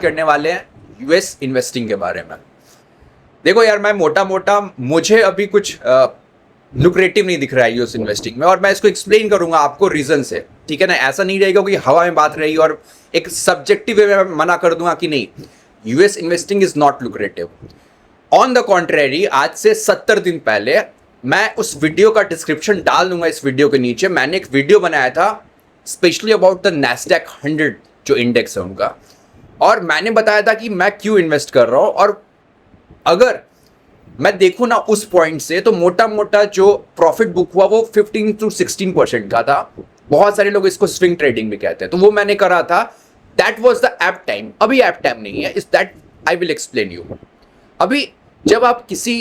करने वाले हैं यूएस इन्वेस्टिंग के बारे में। देखो यार, मैं मोटा मोटा मुझे अभी कुछ लुक्रेटिव नहीं दिख रहा है यूएस इन्वेस्टिंग में, और मैं इसको एक्सप्लेन करूंगा आपको रीजन से, ठीक है ना। ऐसा नहीं रहेगा कि हवा में बात रही और एक सब्जेक्टिव वे में मना कर दूंगा कि नहीं, US investing is not lucrative. On the contrary, आज से 70 दिन पहले मैं उस वीडियो का डिस्क्रिप्शन डाल दूंगा इस वीडियो के नीचे। मैंने एक वीडियो बनाया था स्पेशली अबाउट द नैस्डैक 100 जो इंडेक्स है उनका, और मैंने बताया था कि मैं क्यों इन्वेस्ट कर रहा हूं। और अगर मैं देखूं ना उस पॉइंट से, तो मोटा मोटा जो प्रॉफिट बुक हुआ वो 15 to 16% का था। बहुत सारे लोग इसको स्विंग ट्रेडिंग भी कहते हैं, तो वो मैंने करा था। That was the app time. अभी ऐप टाइम नहीं है, इस that I will explain you. अभी जब आप किसी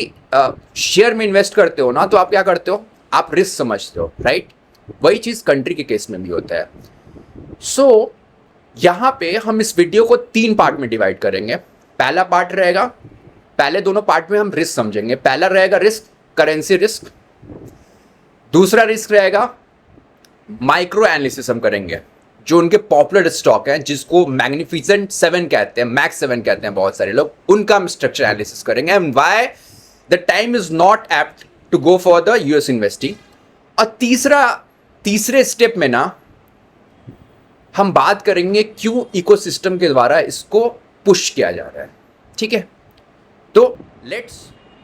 शेयर में इन्वेस्ट करते हो ना, तो आप क्या करते हो, आप रिस्क समझते हो, राइट। वही चीज कंट्री के केस में भी होता है। सो यहां पे हम इस वीडियो को 3 पार्ट में डिवाइड करेंगे। पहला पार्ट रहेगा, पहले दोनों पार्ट में हम रिस्क समझेंगे। पहला रहेगा रिस्क, करेंसी रिस्क। दूसरा रिस्क रहेगा माइक्रो एनालिसिस हम करेंगे, जो उनके पॉपुलर स्टॉक हैं जिसको मैग्निफिसेंट 7 कहते हैं, मैक्स 7 कहते हैं बहुत सारे लोग, उनका हम स्ट्रक्चर एनालिसिस करेंगे and why the time is not apt to go for the US investing. और तीसरे स्टेप में ना हम बात करेंगे क्यों इकोसिस्टम के द्वारा इसको पुश किया जा रहा है, ठीक है। तो लेट्स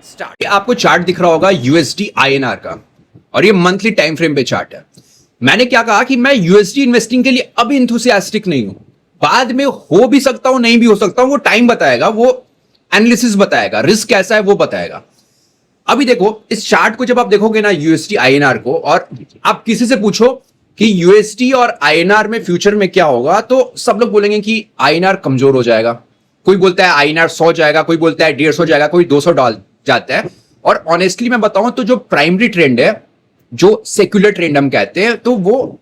स्टार्ट। आपको चार्ट दिख रहा होगा यूएसडी आईएनआर का, और ये मंथली टाइम फ्रेम पे चार्ट है। मैंने क्या कहा कि मैं यूएसडी इन्वेस्टिंग के लिए अभी इंथुसियास्टिक नहीं हूं, बाद में हो भी सकता हूं, नहीं भी हो सकता हूं, वो टाइम बताएगा, वो एनालिसिस बताएगा, रिस्क कैसा है वो बताएगा। अभी देखो इस चार्ट को जब आप देखोगे ना यूएसडी आईएनआर को, और आप किसी से पूछो कि यूएसडी और आईएनआर में फ्यूचर में क्या होगा, तो सब लोग बोलेंगे कि आईएनआर कमजोर हो जाएगा। कोई बोलता है आईएनआर 100 जाएगा, कोई बोलता है 150 जाएगा, कोई 200 डॉल जाता है। और ऑनेस्टली मैं बताऊं तो जो प्राइमरी ट्रेंड है, जो सेक्युलर ट्रेंड हम कहते हैं, तो वो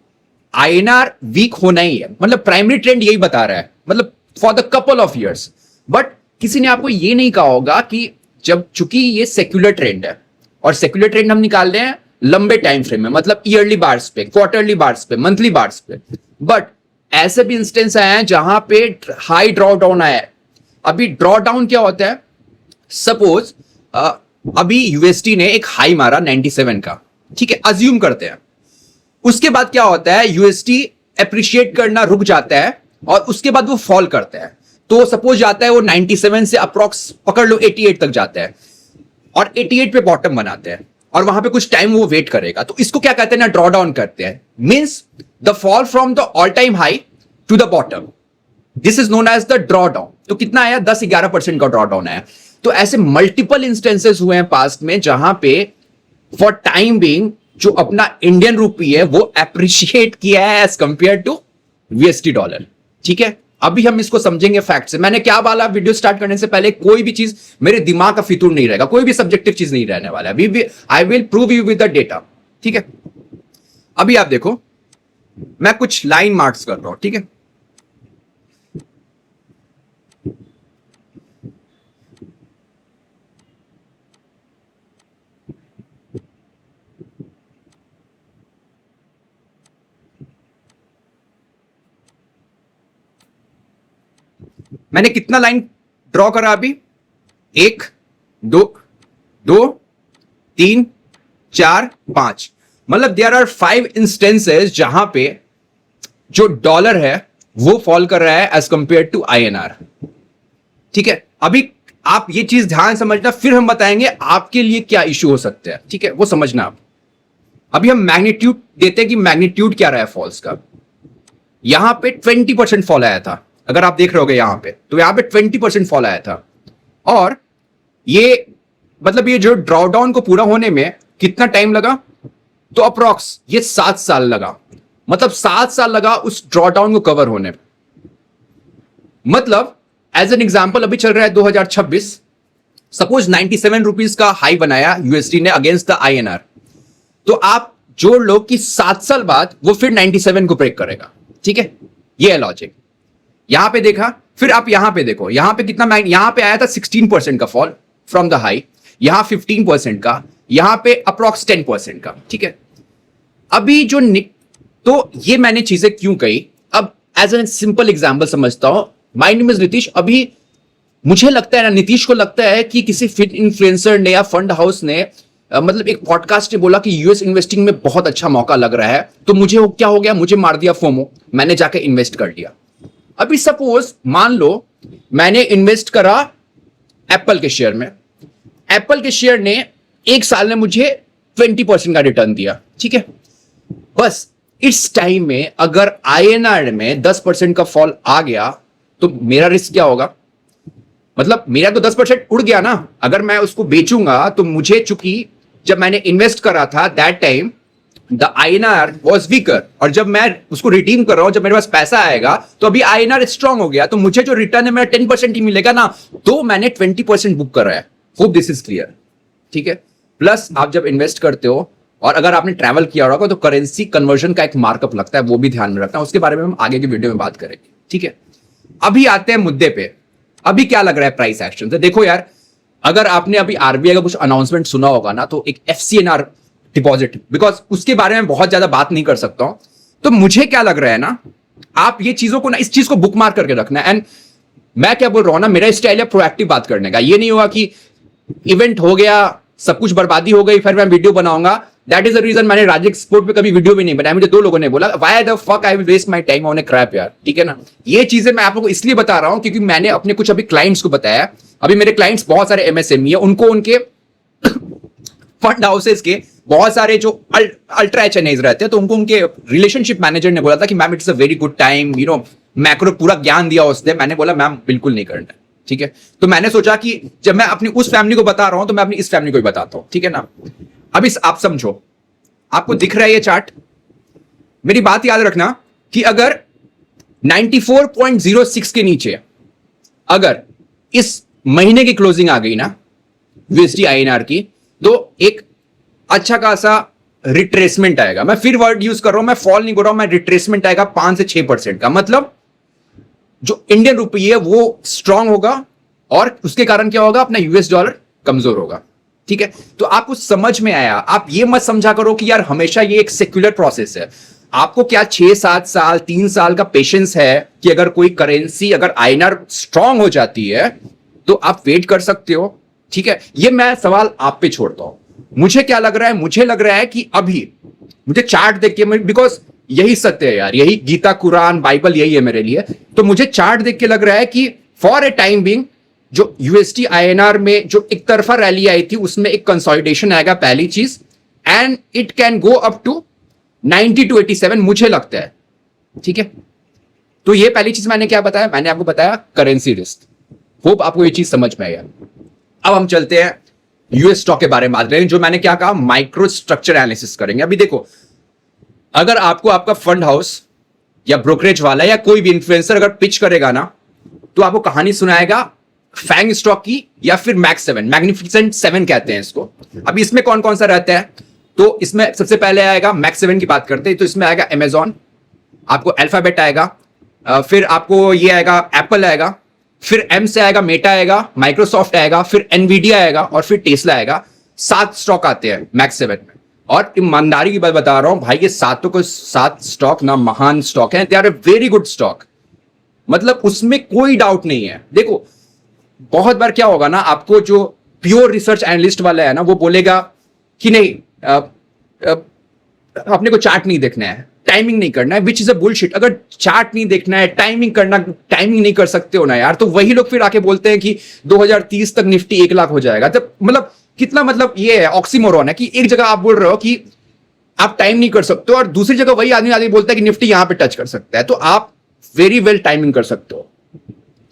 आईएनआर वीक होना ही है। मतलब प्राइमरी ट्रेंड यही बता रहा है, मतलब for the couple of years. But किसी ने आपको ये नहीं कहा होगा कि जब चूंकि ये सेक्युलर ट्रेंड है, और सेक्युलर ट्रेंड हम निकाल रहे हैं लंबे टाइम फ्रेम में, मतलब ईयरली बार्स पे, क्वार्टरली बार्स पे, मंथली बार्स पे। बट ऐसे भी इंस्टेंस आए हैं जहां पे हाई ड्रॉ डाउन आया है। अभी ड्रॉ डाउन क्या होता है, सपोज अभी यूएसडी ने एक हाई मारा 97 का, ठीक है, अज्यूम करते हैं। उसके बाद क्या होता है, यूएसडी एप्रिशिएट करना रुक जाता है और उसके बाद वो फॉल करता है। तो सपोज जाता है वो 97 से अप्रॉक्स पकड़ लो 88 तक जाता है, और 88 पे बॉटम बनाते हैं, और वहां पे कुछ टाइम वो वेट करेगा। तो इसको क्या कहते हैं ना, ड्रॉ डाउन करते हैं। Means the fall from the all time high to the bottom, this is known as the drawdown. तो कितना आया, 10-11% का ड्रॉ डाउन आया। तो ऐसे मल्टीपल इंस्टेंसेस हुए हैं पास्ट में जहां पे फॉर टाइम बीइंग जो अपना इंडियन रूपी है वो एप्रिशिएट किया है as compared to USD dollar, ठीक है। अभी हम इसको समझेंगे फैक्ट से। मैंने क्या बोला वीडियो स्टार्ट करने से पहले, कोई भी चीज मेरे दिमाग का फितूर नहीं रहेगा, कोई भी सब्जेक्टिव चीज नहीं रहने वाला है। I will prove you with the data, ठीक है। अभी आप देखो, मैं कुछ लाइन मार्क्स कर रहा हूं, ठीक है। मैंने कितना लाइन ड्रॉ करा अभी, 1 2 2 3 4 5, मतलब देयर आर 5 इंस्टेंसेस जहां पे जो डॉलर है वो फॉल कर रहा है एज कंपेयर टू आईएनआर, ठीक है। अभी आप ये चीज ध्यान समझना, फिर हम बताएंगे आपके लिए क्या इश्यू हो सकते हैं, ठीक है, वो समझना आप। अभी हम मैग्नीट्यूड देते हैं कि मैग्नीट्यूड क्या रहा है फॉल्स का। यहां पे 20% फॉल आया था, अगर आप देख रहे होगे यहां पे, तो यहां पे 20% फॉल आया था। और ये मतलब ये जो ड्रॉडाउन को पूरा होने में कितना टाइम लगा, तो अप्रॉक्स ये 7 साल लगा। मतलब 7 साल लगा उस ड्रॉडाउन को कवर होने में। मतलब एज एन एग्जांपल, अभी चल रहा है 2026, सपोज 97 रुपीज का हाई बनाया यूएसडी ने अगेंस्ट द आईएनआर, तो आप जोड़ लो कि 7 साल बाद वो फिर 97 को ब्रेक करेगा, ठीक है। ये है लॉजिक। यहां पे देखा, फिर आप यहां पे देखो, यहां पे कितना, यहां पे आया था 16% का फॉल फ्रॉम द हाई, यहां 15% का, यहां पे अप्रॉक्स 10% का, ठीक है। अभी जो तो ये मैंने चीजें क्यों कही, अब एज एन सिंपल एग्जांपल समझता हूं। My name is Nitish. अभी मुझे लगता है ना, नीतीश को लगता है कि किसी फिट इन्फ्लुएंसर ने या फंड हाउस ने मतलब एक पॉडकास्ट ने बोला कि यूएस इन्वेस्टिंग में बहुत अच्छा मौका लग रहा है, तो मुझे वो क्या हो गया, मुझे मार दिया फोमो, मैंने जाके इन्वेस्ट कर लिया। अभी सपोज मान लो मैंने इन्वेस्ट करा एप्पल के शेयर में, एप्पल के शेयर ने एक साल में मुझे 20% का रिटर्न दिया, ठीक है। बस इस टाइम में अगर आईएनआर में 10% का फॉल आ गया तो मेरा रिस्क क्या होगा? मतलब मेरा तो 10% उड़ गया ना। अगर मैं उसको बेचूंगा तो मुझे, चूंकि जब मैंने इन्वेस्ट करा था that time the INR was weaker, और जब मैं उसको रिडीम कर रहा हूं, जब मेरे पास पैसा आएगा तो अभी आईएनआर स्ट्रांग हो गया, तो मुझे जो रिटर्न है मेरा 10% ही मिलेगा ना, तो मैंने 20% बुक करा है। होप दिस इज क्लियर, ठीक है। प्लस आप जब इन्वेस्ट करते हो और अगर आपने ट्रैवल किया होगा तो करेंसी कन्वर्जन का एक मार्कअप लगता है, वो भी ध्यान में रखना। उसके बारे में हम आगे की वीडियो में बात करेंगे, ठीक है। अभी आते हैं मुद्दे पे, अभी क्या लग रहा है प्राइस एक्शन से। देखो यार, अगर आपने अभी आरबीआई का कुछ अनाउंसमेंट सुना होगा ना, तो एक एफसीएनआर डिपॉजिट, बिकॉज उसके बारे में बहुत ज्यादा बात नहीं कर सकता हूं, तो मुझे क्या लग रहा है ना, आप ये चीजों को ना, इस चीज को बुक मार्क करके रखना है। एंड मैं क्या बोल रहा हूं ना, मेरा स्टाइल है प्रोएक्टिव बात करने का। ये नहीं होगा कि इवेंट हो गया, सब कुछ बर्बादी हो गई, फिर मैं वीडियो बनाऊंगा। दैट इज द रीजन मैंने राज्य स्पोर्ट पे कभी वीडियो भी नहीं बनाया। मुझे 2 लोगों ने बोला why the fuck I will waste my time on a crap यार, ठीक है ना। ये चीजें मैं आप लोगों को इसलिए बता रहा हूं क्योंकि मैंने अपने कुछ अभी क्लाइंट्स को बताया। अभी मेरे क्लाइंट्स बहुत सारे एमएसएमई है, उनको उनके फंड हाउसेस के बहुत सारे जो अल्ट्रा एचएनआईज रहते हैं, तो उनको उनके रिलेशनशिप मैनेजर ने बोला था कि ma'am it's a very good time, you know, macro पूरा ज्ञान दिया उसने। मैंने बोला मैम बिल्कुल नहीं करना, ठीक है। तो मैंने सोचा कि जब मैं अपनी उस फैमिली को बता रहा हूं तो मैं अपनी इस फैमिली को भी बताता हूं, ठीक है ना। अब इस आप समझो, आपको दिख रहा है ये चार्ट, मेरी बात याद रखना कि अगर 94.06 के नीचे अगर इस महीने की क्लोजिंग आ गई ना यूएसडी आईएनआर की, तो एक अच्छा खासा रिट्रेसमेंट आएगा। मैं फिर वर्ड यूज कर रहा हूं, मैं फॉल नहीं कर रहा हूं, मैं रिट्रेसमेंट आएगा 5 से 6% का। मतलब जो इंडियन रुपये है वो स्ट्रांग होगा और उसके कारण क्या होगा, अपना यूएस डॉलर कमजोर होगा, ठीक है। तो आपको समझ में आया। आप ये मत समझा करो कि यार हमेशा ये एक सेक्युलर प्रोसेस है। आपको क्या 6-7 साल 3 साल का पेशेंस है कि अगर कोई करेंसी, अगर आईएनआर स्ट्रांग हो जाती है तो आप वेट कर सकते हो, ठीक है। ये मैं सवाल आप पे छोड़ता हूं। मुझे क्या लग रहा है, मुझे लग रहा है कि अभी मुझे चार्ट देख के, बिकॉज यही सत्य है यार, यही गीता कुरान बाइबल यही है मेरे लिए। तो मुझे चार्ट देख के लग रहा है कि फॉर ए टाइम बिंग जो यूएसडी आईएनआर में जो एक तरफा रैली आई थी उसमें एक कंसोलिडेशन आएगा, पहली चीज, and it can go up to 90 to 87 मुझे लगता है, ठीक है। तो ये पहली चीज मैंने क्या बताया, मैंने आपको बताया करेंसी रिस्क। होप आपको ये चीज समझ में आई। अब हम चलते हैं यूएस स्टॉक के बारे में बात करेंगे, जो मैंने क्या कहा, माइक्रो स्ट्रक्चर एनालिसिस करेंगे। अभी देखो, अगर आपको आपका फंड हाउस या ब्रोकरेज वाला या कोई भी इन्फ्लुएंसर अगर पिच करेगा ना, तो आपको कहानी सुनाएगा फैंग स्टॉक की या फिर मैक्स 7, मैग्निफिसेंट 7 कहते हैं इसको। अब इसमें कौन कौन सा रहता है, तो इसमें सबसे पहले आएगा मैक्स 7 की बात करते हैं, तो इसमें आएगा अमेजॉन, आपको अल्फाबेट आएगा, फिर आपको ये आएगा एप्पल आएगा, फिर एम से आएगा मेटा आएगा, माइक्रोसॉफ्ट आएगा, फिर एनवीडिया आएगा और फिर टेस्ला आएगा। 7 स्टॉक आते हैं मैक्स 7 में। और ईमानदारी की बात बता रहा हूं भाई, ये 7 स्टॉक ना महान स्टॉक हैं, they are a very good stock, मतलब उसमें कोई डाउट नहीं है। देखो बहुत बार क्या होगा ना, आपको जो प्योर रिसर्च एनालिस्ट वाला है ना, वो बोलेगा कि नहीं अपने को चार्ट नहीं देखना है, टाइमिंग नहीं करना है, विच इज अ बुलशिट। अगर चार्ट नहीं देखना है, टाइमिंग नहीं कर सकते हो ना यार, तो वही लोग फिर आके बोलते हैं कि 2030 तक निफ्टी 1 लाख हो जाएगा। तो मतलब कितना, मतलब ये है ऑक्सीमोरॉन है कि एक जगह आप बोल रहे हो कि आप टाइम नहीं कर सकते हो और दूसरी जगह वही आदमी बोलता है कि निफ्टी यहां पे टच कर सकता है। तो आप वेरी वेल टाइमिंग कर सकते हो,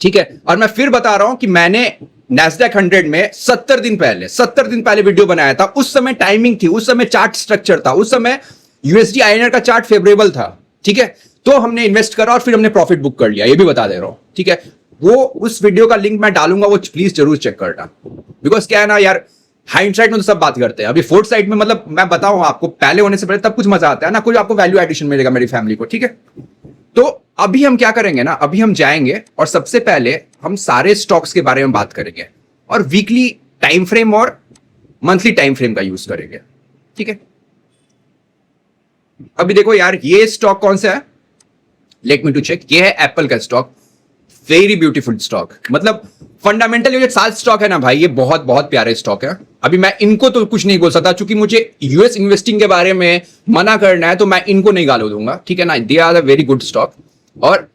ठीक है। और मैं फिर बता रहा हूं कि मैंने नैस्डैक 100 में 70 दिन पहले वीडियो बनाया था। उस समय टाइमिंग थी, उस समय चार्ट स्ट्रक्चर था, उस समय यूएसडी आईएनआर का चार्ट फेवरेबल था, ठीक है। तो हमने इन्वेस्ट करा और फिर हमने प्रॉफिट बुक कर लिया, ये भी बता दे रहा हूं, ठीक है। वो उस वीडियो का लिंक मैं डालूंगा, वो प्लीज जरूर चेक करना। बिकॉज क्या है ना यार, हाइंडसाइट में तो सब बात करते हैं, अभी फोर्थ साइड में मतलब मैं बताऊं आपको, पहले होने से पहले तब कुछ मजा आता है ना, कुछ आपको वैल्यू एडिशन मिलेगा मेरी फैमिली को, ठीक है। तो अभी हम क्या करेंगे ना, अभी हम जाएंगे और सबसे पहले हम सारे स्टॉक्स के बारे में बात करेंगे और वीकली टाइम फ्रेम और मंथली टाइम फ्रेम का यूज करेंगे, ठीक है। अभी देखो यार, ये स्टॉक कौन सा है, लेट मी टू चेक। ये है एप्पल का स्टॉक, वेरी ब्यूटीफुल स्टॉक, मतलब फंडामेंटल ये 7 स्टॉक है ना भाई, ये बहुत बहुत प्यारे स्टॉक है। अभी मैं इनको तो कुछ नहीं बोल सकता, क्योंकि मुझे यूएस इन्वेस्टिंग के बारे में मना करना है, तो मैं इनको नहीं गालो दूंगा, ठीक है ना। They are a very good stock. और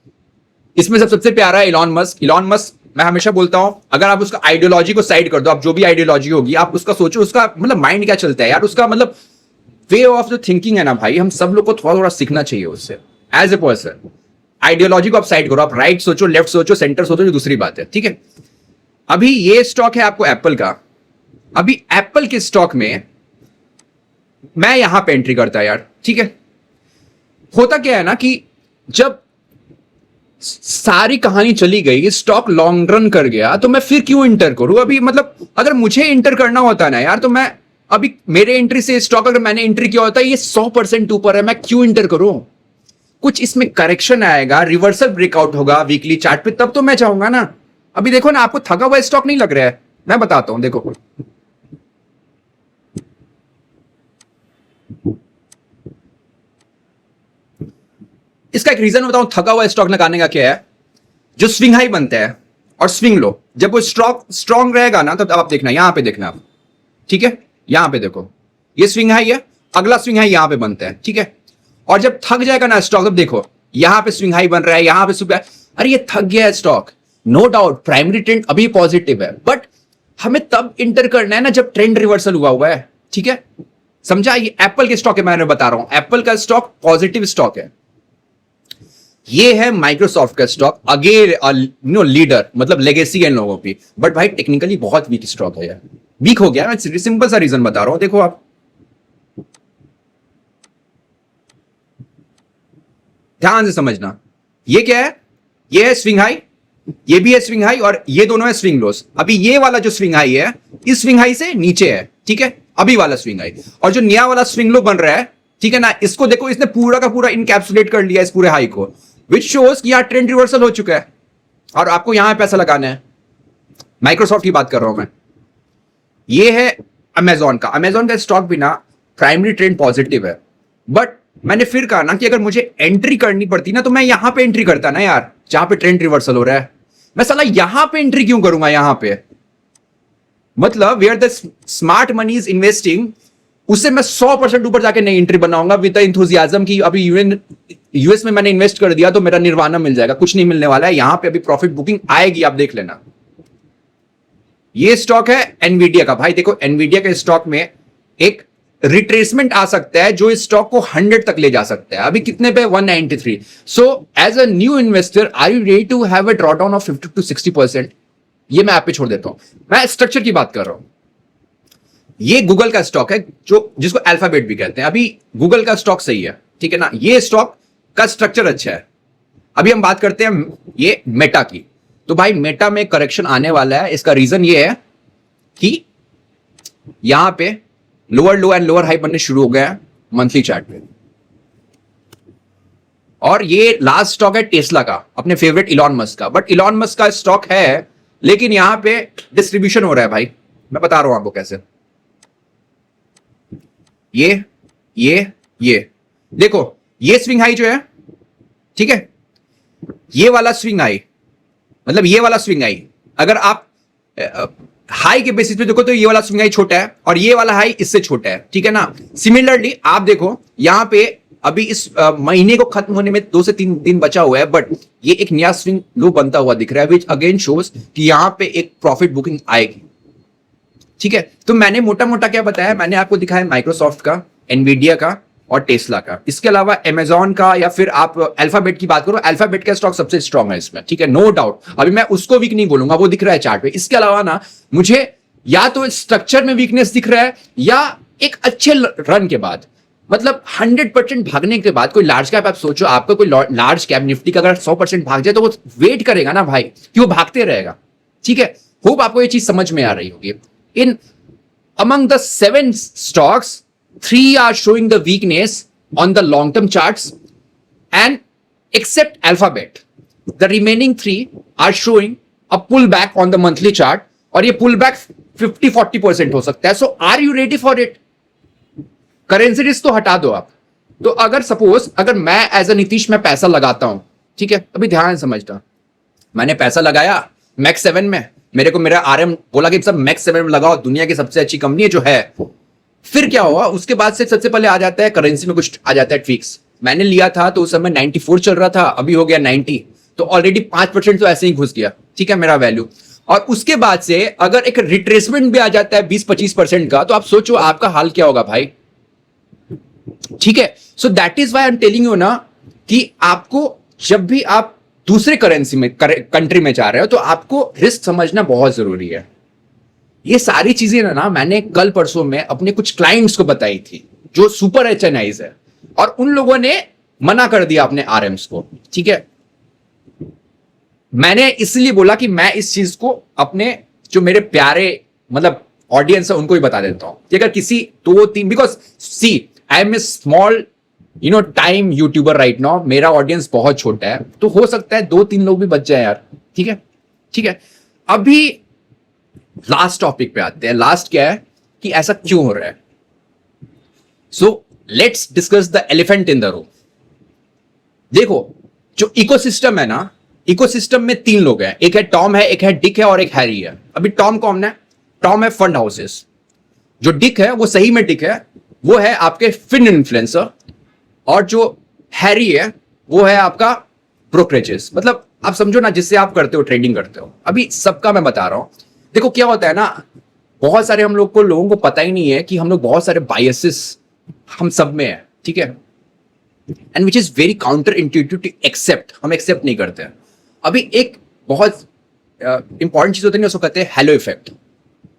इसमें सबसे प्यारा है इलॉन मस्क। इलॉन मस्क, मैं हमेशा बोलता हूं, अगर आप उसका आइडियोलॉजी को साइड कर दो, आप जो भी आइडियोलॉजी होगी आप उसका सोचो, उसका मतलब माइंड क्या चलता है यार, उसका मतलब वे ऑफ द थिंकिंग है ना भाई, हम सब लोग को थोड़ा थोड़ा सीखना चाहिए उससे एज ए पर्सन। आइडियोलॉजी को आप साइड करो, आप राइट सोचो, लेफ्ट सोचो, सेंटर सोचो, जो दूसरी बात है, ठीक है। अभी ये स्टॉक है आपको एप्पल का। अभी एप्पल के स्टॉक में मैं यहां पे एंट्री करता है यार, ठीक है। होता क्या है ना कि जब सारी कहानी चली गई, स्टॉक लॉन्ग रन कर गया, तो मैं फिर क्यों इंटर करूं अभी। मतलब अगर मुझे इंटर करना होता ना यार, तो मैं अभी मेरे एंट्री से स्टॉक अगर मैंने एंट्री किया होता है, ये 100% ऊपर है, मैं क्यों इंटर करूं। कुछ इसमें करेक्शन आएगा, रिवर्सल ब्रेकआउट होगा वीकली चार्ट पे, तब तो मैं जाऊंगा ना। अभी देखो ना, आपको थका हुआ स्टॉक नहीं लग रहा है, मैं बताता हूं, देखो इसका एक रीजन बताऊं थका हुआ स्टॉक लगाने का क्या है। जो स्विंग हाई बनते हैं और स्विंग लो, जब वो स्टॉक स्ट्रांग रहेगा ना, तब आप देखना, यहां पे देखना आप, ठीक है। यहां पे देखो, ये स्विंग हाई है, अगला स्विंग हाई यहां पे बनता है, ठीक है। और जब थक जाएगा ना स्टॉक, तब देखो यहां पे स्विंग हाई बन रहा है, यहां पे सुबह, अरे ये थक गया है stock. No doubt primary trend अभी पॉजिटिव है, बट हमें तब इंटर करना है ना जब ट्रेंड रिवर्सल हुआ हुआ है, ठीक है। समझा। ये एप्पल के स्टॉक है, मैंने बता रहा हूं, एप्पल का स्टॉक पॉजिटिव स्टॉक है। ये है माइक्रोसॉफ्ट का स्टॉक, अगेन नो लीडर, मतलब लेगेसी है इन लोगों की, बट भाई टेक्निकली बहुत वीक स्टॉक है यार, वीक हो गया। मैं सिंपल सा रीजन बता रहा हूं, देखो आप ध्यान से समझना। ये क्या है, ये है स्विंग हाई, ये भी है स्विंग हाई, और ये दोनों है स्विंग लोस। अभी ये वाला जो स्विंग हाई है, इस स्विंग हाई से नीचे है, ठीक है, अभी वाला स्विंग हाई। और जो नया वाला स्विंग लो बन रहा है, ठीक है ना, इसको देखो, इसने पूरा का पूरा इनकैप्सुलेट कर लिया इस पूरे हाई को, विच शोज कि यहां ट्रेंड रिवर्सल हो चुका है और आपको यहां पैसा लगाना है। माइक्रोसॉफ्ट की बात कर रहा हूं मैं। ये है अमेजॉन का। अमेजॉन का स्टॉक भी ना प्राइमरी ट्रेंड पॉजिटिव है, बट मैंने फिर कहा ना कि अगर मुझे एंट्री करनी पड़ती ना, तो मैं यहां पे एंट्री करता ना यार, जहां पे ट्रेंड रिवर्सल हो रहा है। मैं साला यहां पे एंट्री क्यों करूंगा यहां पे, मतलब where the smart money is investing, उससे मैं 100% ऊपर जाके नहीं एंट्री बनाऊंगा विद द एंथुसियाज्म की अभी यूएस में मैंने इन्वेस्ट कर दिया तो मेरा निर्वाणा मिल जाएगा। कुछ नहीं मिलने वाला है, यहां पे अभी प्रॉफिट बुकिंग आएगी, आप देख लेना। ये स्टॉक है एनवीडिया का। भाई देखो, एनवीडिया के स्टॉक में एक रिट्रेसमेंट आ सकता है जो इस स्टॉक को 100 तक ले जा सकता है। अभी कितने पे, 193। So as a new investor, are you ready to have a drawdown of 50 to 60%? ये मैं आप पे छोड़ देता हूं। मैं स्ट्रक्चर की बात कर रहा हूं। ये गूगल का स्टॉक है, जो जिसको अल्फाबेट भी कहते हैं। अभी गूगल का स्टॉक सही है, ठीक है ना, ये स्टॉक का स्ट्रक्चर अच्छा है। अभी हम बात करते हैं ये मेटा की। तो भाई मेटा में करेक्शन आने वाला है। इसका रीजन ये है कि यहां पे lower low and lower high बनने शुरू हो गया है मंथली चार्ट पे। और ये लास्ट स्टॉक है टेस्ला का, अपने फेवरेट इलॉन मस्क का। बट इलॉन मस्क का स्टॉक है, लेकिन यहां पे डिस्ट्रीब्यूशन हो रहा है भाई। मैं बता रहा हूं आपको कैसे। ये देखो, ये स्विंग हाई जो है, ठीक है, ये वाला स्विंग हाई, मतलब ये वाला स्विंग हाई, अगर आप हाई के बेसिस पे देखो तो ये वाला स्विंग हाई छोटा है और ये वाला हाई इससे छोटा है, ठीक है ना। सिमिलरली आप देखो यहां पे अभी इस महीने को खत्म होने में 2 से 3 दिन बचा हुआ है, बट ये एक नया स्विंग लो बनता हुआ दिख रहा है, विच अगेन शोज कि यहां पे एक प्रॉफिट बुकिंग आएगी, ठीक है। तो मैंने मोटा मोटा क्या बताया, मैंने आपको दिखाया माइक्रोसॉफ्ट का, एनवीडिया का और टेस्ला का। इसके अलावा अमेजॉन का, या फिर आप अल्फाबेट की बात करो, अल्फाबेट का स्टॉक सबसे स्ट्रांग है इसमें, ठीक है, नो डाउट। अभी मैं उसको वीक नहीं बोलूंगा, वो दिख रहा है चार्ट पे। इसके अलावा ना मुझे या तो स्ट्रक्चर में वीकनेस दिख रहा है, या एक अच्छे रन के बाद, मतलब 100% भागने के बाद कोई लार्ज कैप, आप सोचो आपका कोई लार्ज कैप निफ्टी का अगर 100% भाग जाए, तो वो वेट करेगा ना भाई कि वो भागते रहेगा, ठीक है। होप आपको ये चीज समझ में आ रही होगी। इन among the 7 stocks, 3 are showing the weakness on the long term charts, and except Alphabet, the remaining 3 are showing a pullback on the monthly chart, और ये pullback 50-40% हो सकता है। So are you ready for it? Currency risk तो हटा दो आप। तो अगर सपोज, अगर मैं एज अ नीतीश में पैसा लगाता हूं, ठीक है, अभी ध्यान समझना, मैंने पैसा लगाया मैक्स 7 में, मेरे को मेरा आरएम बोला कि सब मैक्स 7 में लगाओ, दुनिया की सबसे अच्छी कंपनी है जो है। फिर क्या हुआ, उसके बाद से सबसे पहले आ जाता है करेंसी में कुछ आ जाता है ट्वीक्स। मैंने लिया था तो उस समय 94 चल रहा था, अभी हो गया 90, तो ऑलरेडी 5% तो ऐसे ही घुस गया, ठीक है, मेरा वैल्यू। और उसके बाद से अगर एक रिट्रेसमेंट भी आ जाता है 20-25% का, तो आप सोचो आपका हाल क्या होगा भाई, ठीक है। So that is why I am telling you ना कि आपको जब भी आप दूसरे करेंसी में कंट्री में जा रहे हो तो आपको रिस्क समझना बहुत जरूरी है। ये सारी चीजें ना मैंने कल परसों में अपने कुछ क्लाइंट्स को बताई थी जो सुपर एचएनआईज है, और उन लोगों ने मना कर दिया अपने आरएम्स को, ठीक है। मैंने इसलिए बोला कि मैं इस चीज को अपने जो मेरे प्यारे मतलब ऑडियंस है उनको ही बता देता हूं कि अगर किसी 2-3, because see I am a small time YouTuber right now, मेरा ऑडियंस बहुत छोटा है, तो हो सकता है 2-3 लोग भी बच जाए यार, ठीक है, ठीक है। अभी लास्ट टॉपिक पे आते हैं। लास्ट क्या है कि ऐसा क्यों हो रहा है। So let's discuss the elephant in the room. देखो जो इकोसिस्टम है ना, इकोसिस्टम में 3 लोग हैं, एक है टॉम है, एक है डिक है और एक हैरी है। अभी टॉम कौन है? टॉम है फंड हाउसेस। जो डिक है वो सही में डिक है, वो है आपके फिन इन्फ्लुएंसर, और जो हैरी है वो है आपका ब्रोकरेजेस, मतलब आप समझो ना जिससे आप करते हो, ट्रेडिंग करते हो। अभी सबका मैं बता रहा हूं। देखो क्या होता है ना, बहुत सारे हम लोगों को पता ही नहीं है कि हम लोग बहुत सारे बायसेस हम सब में है, ठीक है, and which is very counter intuitive to accept, हम एक्सेप्ट नहीं करते हैं। अभी एक बहुत इंपॉर्टेंट चीज होती है, उसको कहते हैं हैलो इफेक्ट,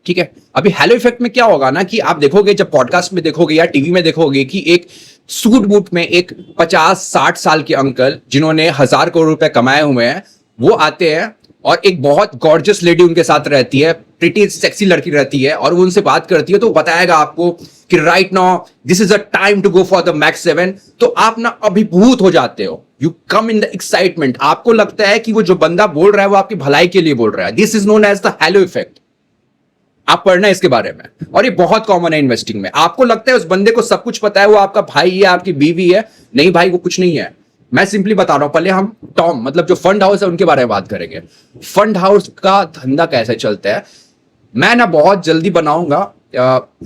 ठीक है। अभी हैलो इफेक्ट में क्या होगा ना कि आप देखोगे, जब पॉडकास्ट में देखोगे या टीवी में देखोगे कि एक सूट बूट में एक 50-60 साल के अंकल जिन्होंने 1000 करोड़ रुपए कमाए हुए हैं, वो आते हैं और एक बहुत गॉर्जियस लेडी उनके साथ रहती है, प्रिटी सेक्सी लड़की रहती है, और वो उनसे बात करती है तो बताएगा आपको कि right now this is a time to go for the max 7। तो आप ना अभिभूत हो जाते हो, you come in the excitement. आपको लगता है कि वो जो बंदा बोल रहा है वो आपकी भलाई के लिए बोल रहा है। This is known as the halo effect. आप पढ़ना इसके बारे में, और ये बहुत कॉमन है इन्वेस्टिंग में। आपको लगता है उस बंदे को सब कुछ पता है, वो आपका भाई है, आपकी बीवी है। नहीं भाई, वो कुछ नहीं है। मैं सिंपली बता रहा हूं। पहले हम टॉम मतलब जो फंड हाउस है उनके बारे में बात करेंगे। फंड हाउस का धंधा कैसे चलता है, मैं ना बहुत जल्दी बनाऊंगा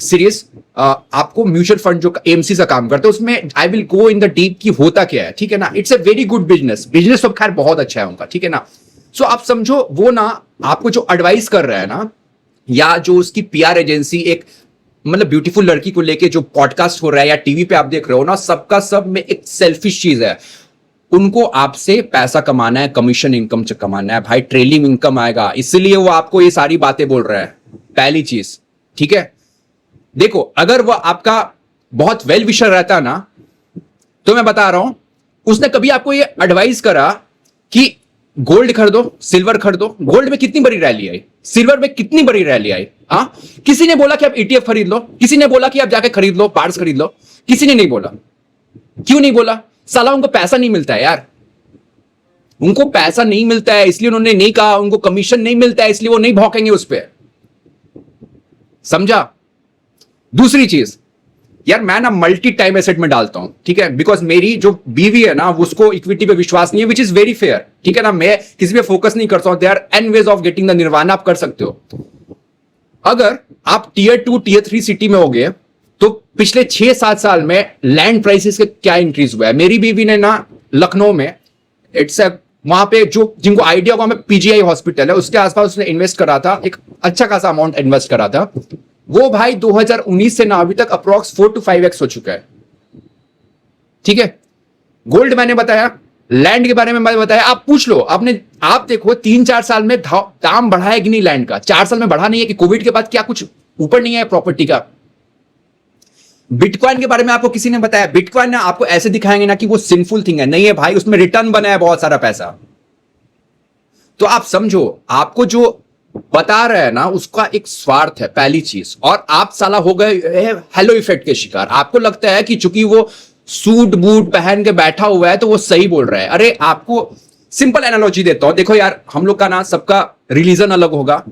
सीरीज आपको म्यूचुअल फंड जो एमसी से काम करते हैं उसमें I will go in the deep कि होता क्या है, ठीक है ना। It's a very good business तो खैर बहुत अच्छा है उनका, ठीक है ना। सो आप समझो वो ना आपको जो एडवाइस कर रहा है ना, या जो उसकी पीआर एजेंसी एक मतलब ब्यूटीफुल लड़की को लेके जो पॉडकास्ट हो रहा है या टीवी पे आप देख रहे हो ना, सबका सब में एक सेल्फिश चीज है। उनको आपसे पैसा कमाना है, कमीशन इनकम से कमाना है भाई, ट्रेलिंग इनकम आएगा, इसलिए वो आपको ये सारी बातें बोल रहा है, पहली चीज, ठीक है। देखो अगर वो आपका बहुत वेल विशर रहता ना, तो मैं बता रहा हूं, उसने कभी आपको ये एडवाइस करा कि गोल्ड खरीदो, सिल्वर खरीदो। गोल्ड में कितनी बड़ी रैली आई, सिल्वर में कितनी बड़ी रैली आई। किसी ने बोला कि आप ईटीएफ खरीद लो, किसी ने बोला कि आप जाके खरीद लो, पार्ट्स खरीद लो, किसी ने नहीं बोला। क्यों नहीं बोला? साला उनको पैसा नहीं मिलता है यार, उनको पैसा नहीं मिलता है इसलिए उन्होंने नहीं कहा। उनको कमीशन नहीं मिलता है इसलिए वो नहीं भौंकेंगे उस पर, समझा। दूसरी चीज यार, मैं ना मल्टी टाइम एसेट में डालता हूं, ठीक है, बिकॉज मेरी जो बीवी है ना उसको इक्विटी पे विश्वास नहीं है, विच इज वेरी फेयर, ठीक है ना। मैं किसी पे फोकस नहीं करता हूं। There are n ways of getting the nirvana, आप कर सकते हो। अगर आप टियर 2 टियर 3 सिटी में हो गए तो पिछले 6-7 साल में लैंड प्राइसेस के क्या इंक्रीज हुआ है। मेरी बीवी ने ना लखनऊ में वहां पे जो जिनको आइडिया होगा, पीजीआई हॉस्पिटल है उसके आसपास उसने इन्वेस्ट करा था, एक अच्छा खासा अमाउंट इन्वेस्ट करा था। वो भाई 2019 से ना अभी तक अप्रोक्स 4 to 5x हो चुका है, ठीक है। गोल्ड मैंने बताया, लैंड के बारे में मैंने बताया। आप पूछ लो, आप देखो 3-4 साल में दाम बढ़ा है कि नहीं लैंड का? 4 साल में बढ़ा नहीं है कि कोविड के बाद क्या कुछ ऊपर नहीं है प्रॉपर्टी का? बिटकॉइन के बारे में आपको किसी ने बताया? बिटकॉइन ना आपको ऐसे दिखाएंगे ना कि वो सिंफुल थिंग है, नहीं है भाई, उसमें रिटर्न बना है बहुत सारा पैसा। तो आप समझो, आपको जो बता रहा है ना उसका एक स्वार्थ है, पहली चीज। और आप साला हो गए हेलो इफेक्ट के शिकार। आपको लगता है कि चूंकि वो सूट बूट पहन के बैठा हुआ है तो वो सही बोल रहा है। अरे आपको सिंपल एनालॉजी देता हूं। देखो यार, हम लोग का ना सबका रिलीजन अलग होगा,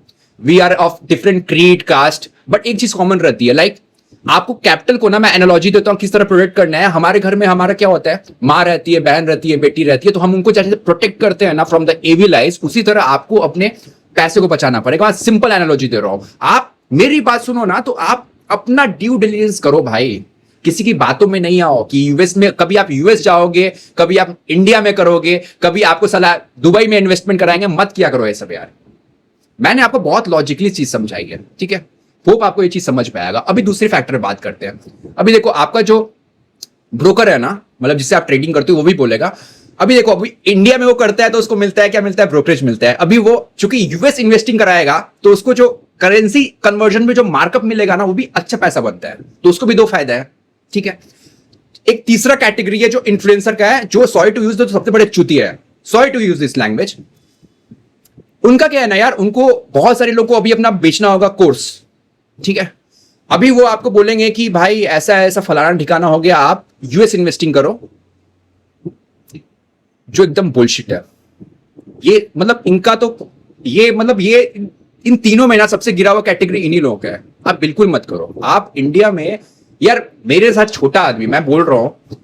we are of different creed caste, but एक चीज कॉमन रहती है, लाइक आपको कैपिटल को ना मैं एनालॉजी देता हूं किस तरह प्रोटेक्ट करना है। हमारे घर में हमारा क्या होता है, माँ रहती है, बहन रहती है, बेटी रहती है, तो हम उनको जैसे प्रोटेक्ट करते हैं ना फ्रॉम द एविल आइज, उसी तरह आपको अपने पैसे को बचाना पड़ेगा। मैं सिंपल एनालॉजी दे रहा हूं, आप मेरी बात सुनो ना, तो आप अपना ड्यू डिलिजेंस करो भाई, किसी की बातों में नहीं आओ कि यूएस में, कभी आप यूएस जाओगे, कभी आप इंडिया में करोगे, कभी आपको सलाह दुबई में इन्वेस्टमेंट कराएंगे, मत किया करो ये सब यार। मैंने आपको बहुत लॉजिकली चीज समझाई है, ठीक है, होप आपको ये चीज समझ में आएगा। अभी दूसरी फैक्टर बात करते हैं। अभी देखो आपका जो ब्रोकर है ना, मतलब जिससे आप ट्रेडिंग करते हो, वो भी बोलेगा। अभी देखो, अभी इंडिया में वो करता है तो उसको मिलता है क्या, मिलता है ब्रोकरेज मिलता है। अभी वो चूंकि यूएस इन्वेस्टिंग कराएगा तो उसको जो करेंसी कन्वर्जन में जो मार्कअप मिलेगा ना, वो भी अच्छा पैसा बनता है, तो उसको भी दो फायदा है, ठीक है। एक तीसरा कैटेगरी है जो इन्फ्लुएंसर का है, जो सॉरी टू यूज तो सबसे बड़े चूतिया है, sorry to use this language. उनका क्या है ना यार, उनको बहुत सारे लोगों को अभी अपना बेचना होगा कोर्स, ठीक है। अभी वो आपको बोलेंगे कि भाई ऐसा ऐसा फलाना ठिकाना हो गया, आप यूएस इन्वेस्टिंग करो, जो एकदम बुलशिट है। ये मतलब इनका तो ये मतलब ये इन तीनों में ना सबसे गिरा हुआ कैटेगरी इन्हीं लोगों का है। आप बिल्कुल मत करो। आप इंडिया में यार, मेरे साथ छोटा आदमी, मैं बोल रहा हूं,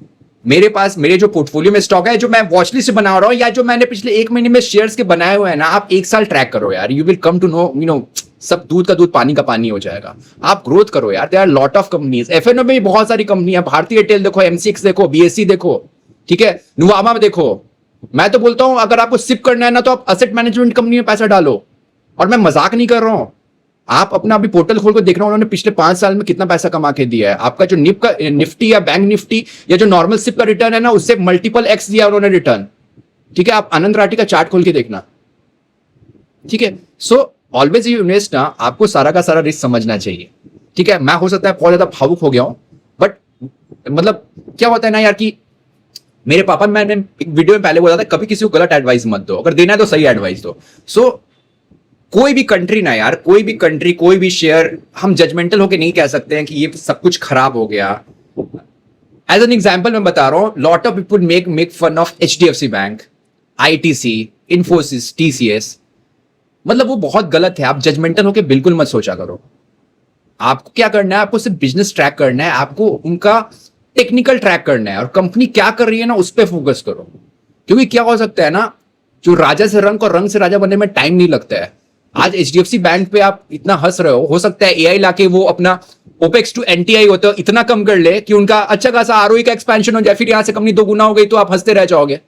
मेरे पास मेरे जो पोर्टफोलियो में स्टॉक है, जो मैं वॉच लिस्ट बना रहा हूं, या जो मैंने पिछले 1 महीने में शेयर्स के बनाए हुए हैं ना, आप 1 साल ट्रैक करो यार, you will come to know, you know, सब दूध का दूध पानी का पानी हो जाएगा। आप ग्रोथ करो यार, there are lot of companies, FNO में भी बहुत सारी कंपनी है, भारतीय एयरटेल देखो, एमसीएक्स देखो, बीएससी देखो, ठीक है, नुवामा में देखो। मैं तो बोलता हूं अगर आपको सिप करना है ना, तो आप असेट मैनेजमेंट कंपनी में पैसा डालो। और मैं मजाक नहीं कर रहा हूं, आप अपना अभी पोर्टल खोल कर देख रहा हूं, उन्होंने पिछले 5 साल में कितना पैसा कमा के दिया है। आपका जो निफ्टी या बैंक निफ्टी या जो नॉर्मल सिप का रिटर्न है ना, उससे मल्टीपल एक्स दिया उन्होंने रिटर्न, ठीक है। आप आनंद राठी का चार्ट खोल के देखना, ठीक है। सो ऑलवेज यू इन्वेस्ट ना, आपको सारा का सारा रिस्क समझना चाहिए, ठीक है। मैं हो सकता है बहुत ज्यादा भावुक हो गया हूं, बट मतलब क्या होता है ना यार कि मेरे पापा, मैंने एक वीडियो में पहले बोला था, कभी किसी को गलत एडवाइस मत दो, अगर देना है तो सही एडवाइस दो। सो कोई भी कंट्री ना यार, कोई भी कंट्री, कोई भी शेयर, हम जजमेंटल होके नहीं कह सकते हैं कि ये सब कुछ खराब हो गया। एज एन एग्जाम्पल मैं बता रहा हूं, lot of people make fun of HDFC bank, ITC, Infosys, TCS, मतलब वो बहुत गलत है। आप जजमेंटल होके बिल्कुल मत सोचा करो। आपको क्या करना है, आपको सिर्फ बिजनेस ट्रैक करना है, आपको उनका टेक्निकल ट्रैक करना है, और कंपनी क्या कर रही है ना, उस पर फोकस करो। क्योंकि क्या हो सकता है ना, जो राजा से रंग और रंग से राजा बनने में टाइम नहीं लगता है। आज एचडीएफसी बैंक पे आप इतना हंस रहे हो सकता है एआई लाके वो अपना ओपेक्स टू एनटीआई होता है इतना कम कर ले कि उनका अच्छा खासा आरओई का एक्सपेंशन हो जाए, फिर यहां से कंपनी 2 गुना हो गई तो आप हंसते रह जाओगे,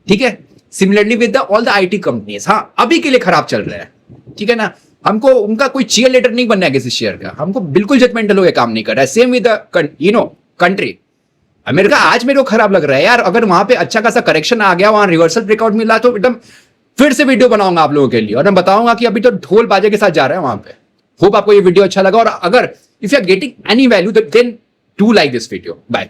ठीक है। Similarly with all the IT companies, हाँ अभी के लिए खराब चल रहा है, ठीक है ना। हमको उनका कोई चीयर लीडर नहीं बनना है किसी शेयर का, हमको बिल्कुल जजमेंटल होकर काम नहीं कर रहा है। सेम विद कंट्री, अमेरिका आज मेरे को खराब लग रहा है यार, अगर वहां पे अच्छा खासा करेक्शन आ गया, वहां रिवर्सल ब्रेकआउट मिला, तो एकदम फिर से वीडियो बनाऊंगा आप लोगों के लिए, और मैं बताऊंगा कि अभी तो ढोल बाजे के साथ जा रहा है वहां पे। होप आपको ये वीडियो अच्छा लगा, और अगर if you are getting any value then do like this video. Bye.